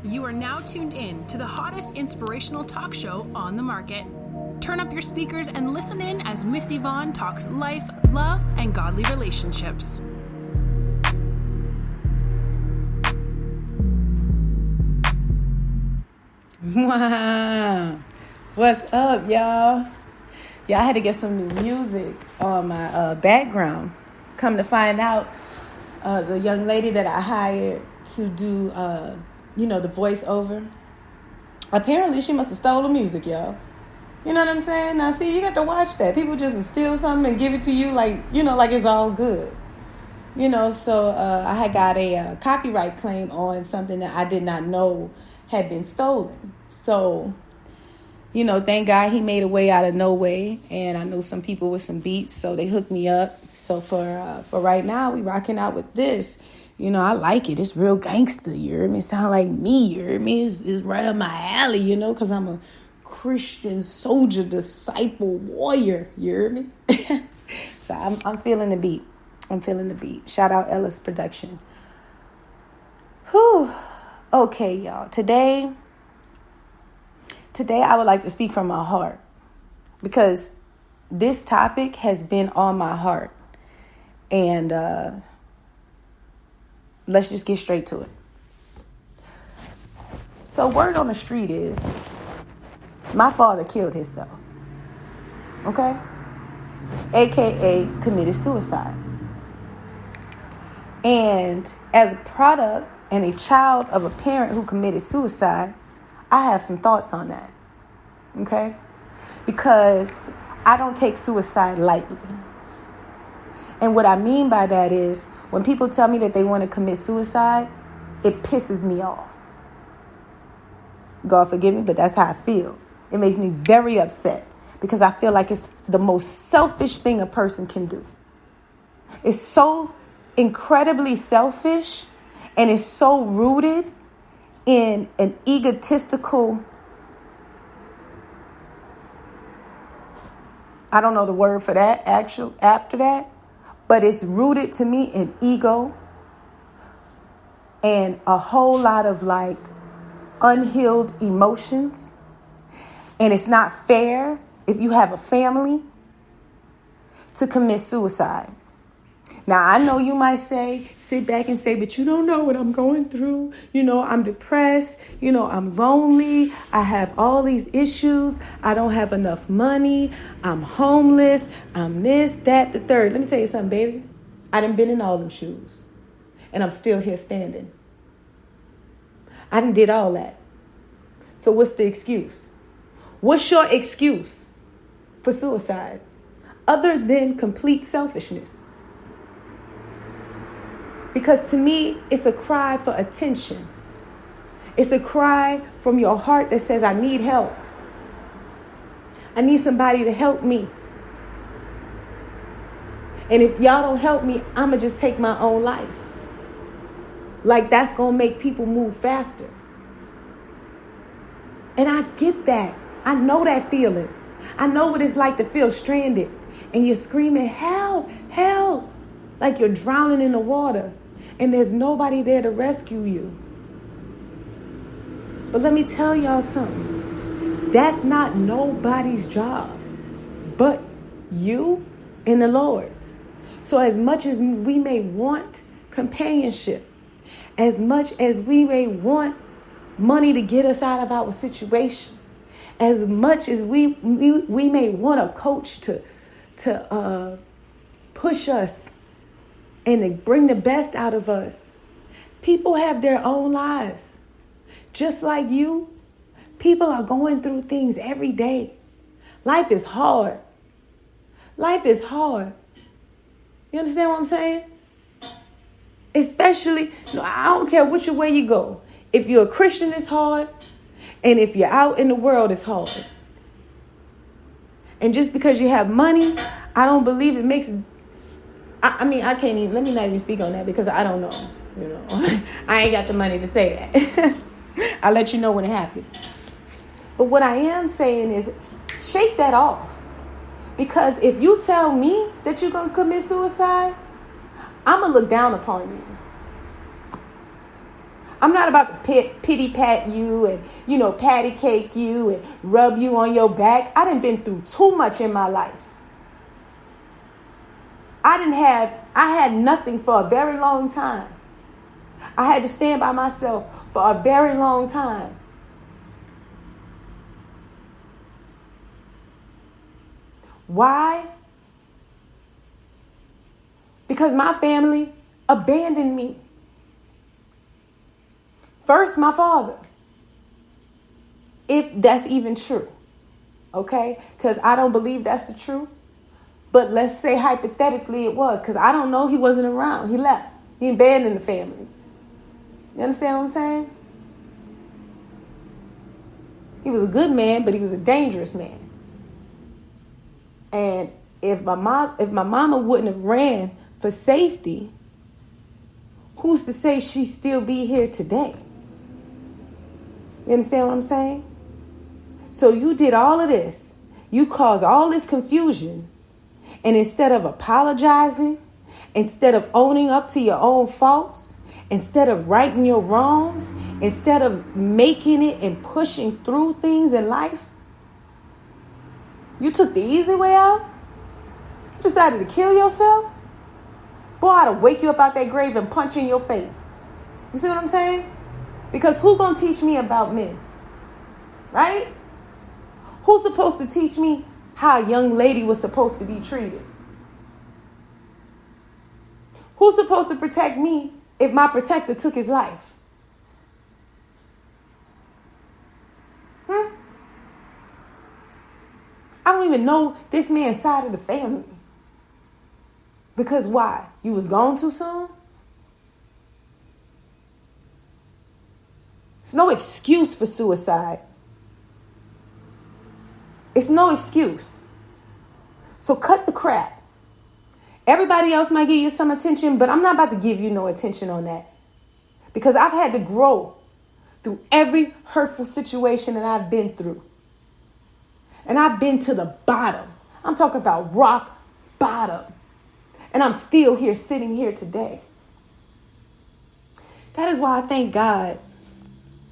You are now tuned in to the hottest inspirational talk show on the market. Turn up your speakers and listen in as Ms Yvonne talks life, love, and godly relationships. Wow. What's up, y'all? Y'all had to get some new music on my background. Come to find out, the young lady that I hired to do, the voiceover, apparently she must have stole the music, y'all. You know what I'm saying? Now, see, you got to watch that. People just steal something and give it to you like it's all good. So I had got a copyright claim on something that I did not know had been stolen. So, thank God he made a way out of no way. And I know some people with some beats, so they hooked me up. So for right now, we rocking out with this. I like it. It's real gangster, you hear me? It sound like me, you hear me? It's right up my alley, because I'm a Christian soldier, disciple, warrior, you hear me? So I'm feeling the beat. Shout out Ellis Production. Whew. Okay, y'all. Today I would like to speak from my heart because this topic has been on my heart. And let's just get straight to it. So word on the street is my father killed himself. Okay? AKA committed suicide. And as a product and a child of a parent who committed suicide, I have some thoughts on that. Okay? Because I don't take suicide lightly. And what I mean by that is when people tell me that they want to commit suicide, it pisses me off. God forgive me, but that's how I feel. It makes me very upset because I feel like it's the most selfish thing a person can do. It's so incredibly selfish and it's so rooted in an egotistical, I don't know the word for that after that, but it's rooted to me in ego and a whole lot of unhealed emotions. And it's not fair if you have a family to commit suicide. Now, I know you might sit back and say, but you don't know what I'm going through. I'm depressed. I'm lonely. I have all these issues. I don't have enough money. I'm homeless. I'm this, that, the third. Let me tell you something, baby. I done been in all them shoes. And I'm still here standing. I done did all that. So what's the excuse? What's your excuse for suicide? Other than complete selfishness. Because to me, it's a cry for attention. It's a cry from your heart that says, I need help. I need somebody to help me. And if y'all don't help me, I'm going to just take my own life. That's going to make people move faster. And I get that. I know that feeling. I know what it's like to feel stranded. And you're screaming, help, help. Like you're drowning in the water. And there's nobody there to rescue you. But let me tell y'all something. That's not nobody's job but you and the Lord's. So as much as we may want companionship, as much as we may want money to get us out of our situation, as much as we may want a coach to push us and to bring the best out of us. People have their own lives. Just like you, people are going through things every day. Life is hard. Life is hard. You understand what I'm saying? Especially, I don't care which way you go. If you're a Christian, it's hard. And if you're out in the world, it's hard. And just because you have money, I don't believe it makes... I can't even, let me not even speak on that because I don't know, I ain't got the money to say that. I'll let you know when it happens. But what I am saying is shake that off. Because if you tell me that you're going to commit suicide, I'm going to look down upon you. I'm not about to pity pat you and, patty cake you and rub you on your back. I done been through too much in my life. I had nothing for a very long time. I had to stand by myself for a very long time. Why? Because my family abandoned me. First, my father. If that's even true. Okay? Because I don't believe that's the truth. But let's say hypothetically it was. Because I don't know. He wasn't around. He left. He abandoned the family. You understand what I'm saying? He was a good man, but he was a dangerous man. And if my mama wouldn't have ran for safety, who's to say she'd still be here today? You understand what I'm saying? So you did all of this. You caused all this confusion. And instead of apologizing, instead of owning up to your own faults, instead of righting your wrongs, instead of making it and pushing through things in life, you took the easy way out? You decided to kill yourself? Boy, I'd wake you up out that grave and punch you in your face. You see what I'm saying? Because who gonna teach me about men? Right? Who's supposed to teach me how a young lady was supposed to be treated? Who's supposed to protect me if my protector took his life? I don't even know this man's side of the family. Because why? You was gone too soon? It's no excuse for suicide. It's no excuse. So cut the crap. Everybody else might give you some attention, but I'm not about to give you no attention on that. Because I've had to grow through every hurtful situation that I've been through. And I've been to the bottom. I'm talking about rock bottom. And I'm still here, sitting here today. That is why I thank God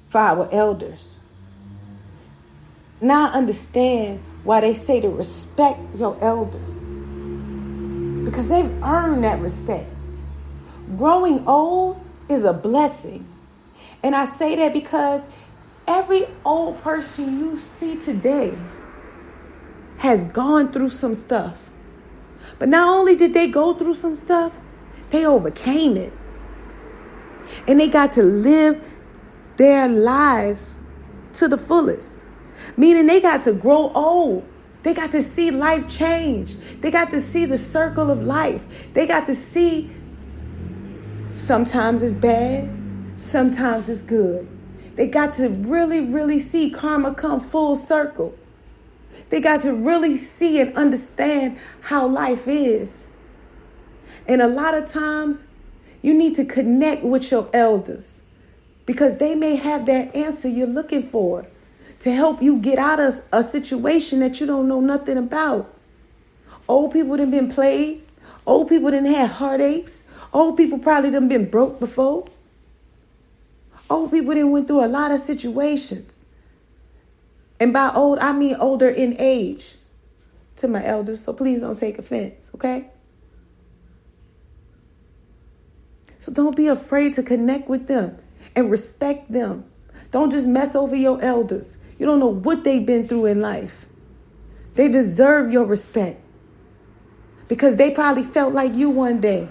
for our elders. Now I understand why they say to respect your elders. Because they've earned that respect. Growing old is a blessing. And I say that because every old person you see today has gone through some stuff. But not only did they go through some stuff, they overcame it. And they got to live their lives to the fullest. Meaning they got to grow old. They got to see life change. They got to see the circle of life. They got to see sometimes it's bad, sometimes it's good. They got to really, really see karma come full circle. They got to really see and understand how life is. And a lot of times you need to connect with your elders because they may have that answer you're looking for to help you get out of a situation that you don't know nothing about. Old people done been played. Old people done had heartaches. Old people probably done been broke before. Old people done went through a lot of situations. And by old, I mean older in age to my elders. So please don't take offense, okay? So don't be afraid to connect with them and respect them. Don't just mess over your elders. You don't know what they've been through in life. They deserve your respect because they probably felt like you one day.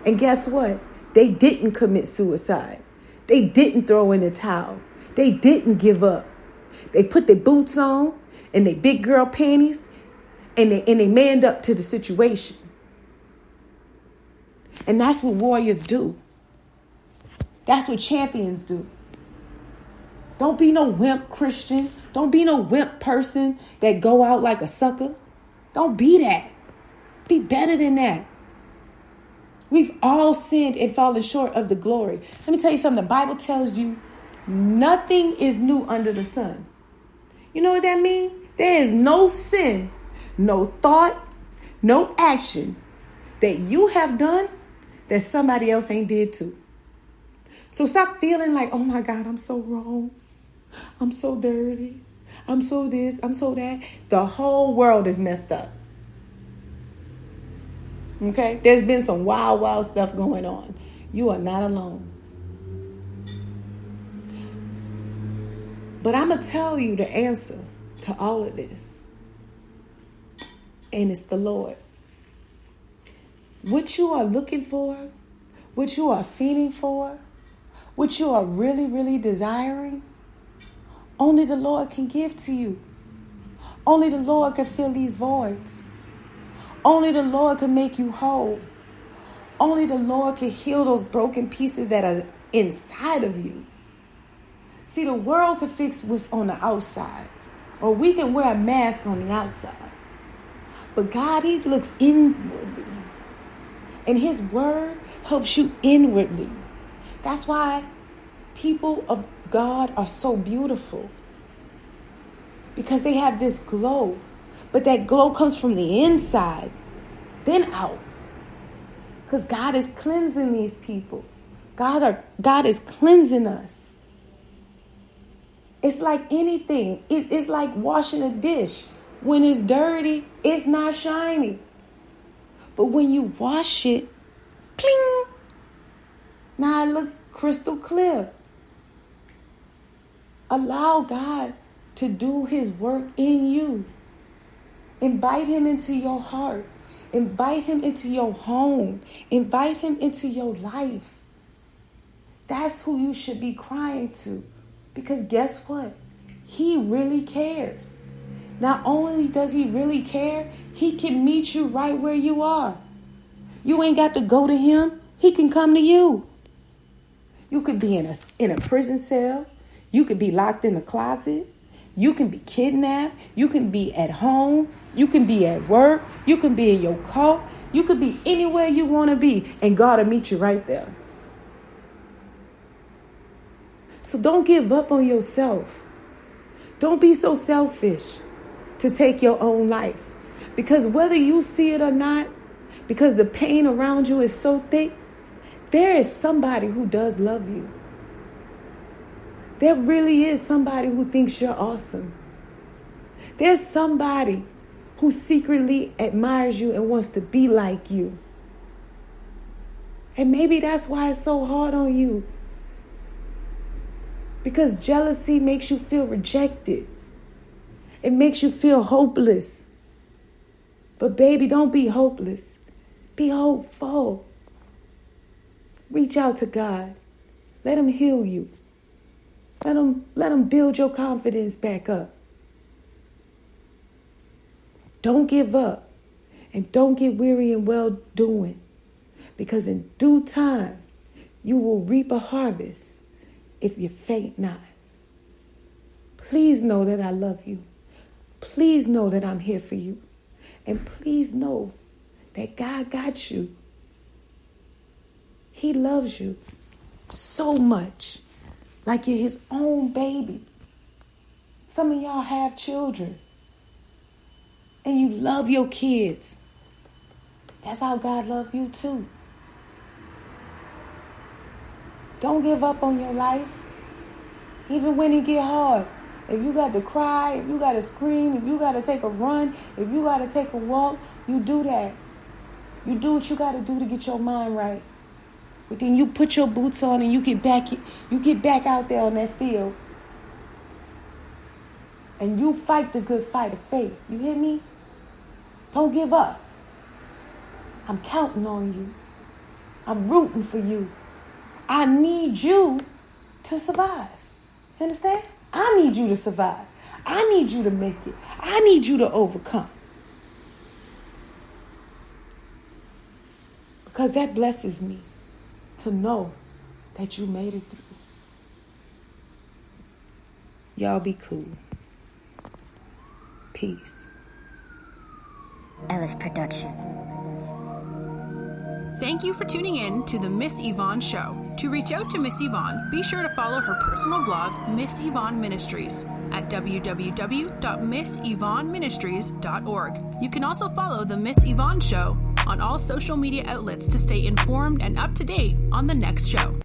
And guess what? They didn't commit suicide. They didn't throw in the towel. They didn't give up. They put their boots on and their big girl panties and they manned up to the situation. And that's what warriors do. That's what champions do. Don't be no wimp Christian. Don't be no wimp person that go out like a sucker. Don't be that. Be better than that. We've all sinned and fallen short of the glory. Let me tell you something. The Bible tells you nothing is new under the sun. You know what that means? There is no sin, no thought, no action that you have done that somebody else ain't did too. So stop feeling like, oh my God, I'm so wrong. I'm so dirty. I'm so this, I'm so that. The whole world is messed up. Okay? There's been some wild, wild stuff going on. You are not alone. But I'm going to tell you the answer to all of this. And it's the Lord. What you are looking for, what you are feeding for, what you are really, really desiring, only the Lord can give to you. Only the Lord can fill these voids. Only the Lord can make you whole. Only the Lord can heal those broken pieces that are inside of you. See, the world can fix what's on the outside, or we can wear a mask on the outside. But God, He looks inwardly, and His word helps you inwardly. That's why people of God are so beautiful, because they have this glow, but that glow comes from the inside, then out. Because God is cleansing these people. God is cleansing us. It's like anything. It's like washing a dish. When it's dirty, it's not shiny. But when you wash it, cling, now it look crystal clear. Allow God to do His work in you. Invite Him into your heart. Invite Him into your home. Invite Him into your life. That's who you should be crying to. Because guess what? He really cares. Not only does He really care, He can meet you right where you are. You ain't got to go to Him. He can come to you. You could be in a prison cell. You could be locked in a closet. You can be kidnapped. You can be at home. You can be at work. You can be in your car. You could be anywhere you want to be, and God will meet you right there. So don't give up on yourself. Don't be so selfish to take your own life. Because whether you see it or not, because the pain around you is so thick, there is somebody who does love you. There really is somebody who thinks you're awesome. There's somebody who secretly admires you and wants to be like you. And maybe that's why it's so hard on you. Because jealousy makes you feel rejected. It makes you feel hopeless. But baby, don't be hopeless. Be hopeful. Reach out to God. Let Him heal you. Let him build your confidence back up. Don't give up. And don't get weary in well doing. Because in due time, you will reap a harvest if you faint not. Please know that I love you. Please know that I'm here for you. And please know that God got you. He loves you so much. Like you're His own baby. Some of y'all have children. And you love your kids. That's how God loves you too. Don't give up on your life. Even when it get hard. If you got to cry, if you got to scream, if you got to take a run, if you got to take a walk, you do that. You do what you got to do to get your mind right. But then you put your boots on and you get back out there on that field. And you fight the good fight of faith. You hear me? Don't give up. I'm counting on you. I'm rooting for you. I need you to survive. You understand? I need you to survive. I need you to make it. I need you to overcome. Because that blesses me to know that you made it through. Y'all be cool. Peace. Ellis Production. Thank you for tuning in to the Ms Yvonne Show. To reach out to Ms Yvonne, be sure to follow her personal blog, Ms Yvonne Ministries, at www.MsYvonneMinistries.org. You can also follow the Ms Yvonne Show on all social media outlets to stay informed and up to date on the next show.